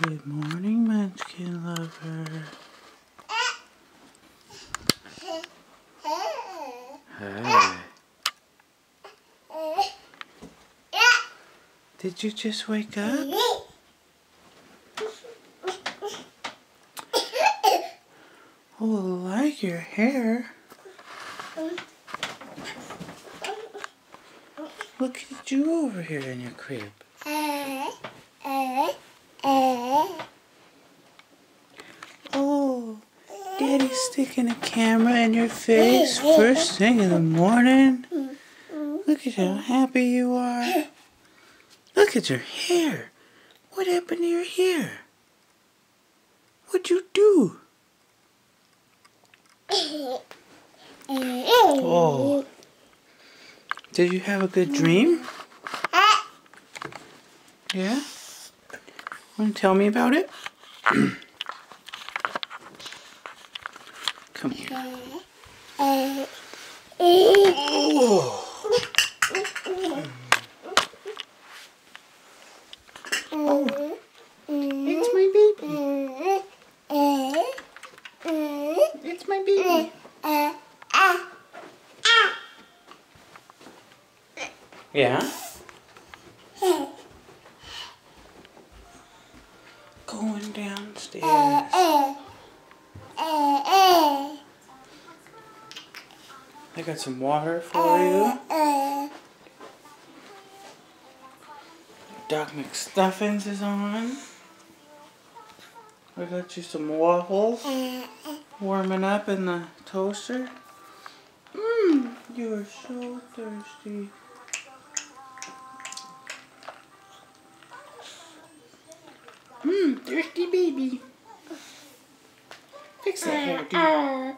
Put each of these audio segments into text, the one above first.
Good morning, Munchkin lover. Hi. Did you just wake up? Oh, I like your hair. Look at you over here in your crib. Oh, Daddy's sticking a camera in your face first thing in the morning. Look at how happy you are. Look at your hair. What happened to your hair? What'd you do? Oh. Did you have a good dream? Yeah? Want to tell me about it? Come here. Oh. Oh. It's my baby. It's my baby. Yeah? Going downstairs. I got some water for you. Doc McStuffins is on. I got you some waffles warming up in the toaster. You're so thirsty. Thirsty baby. Fix that hair,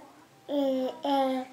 dude.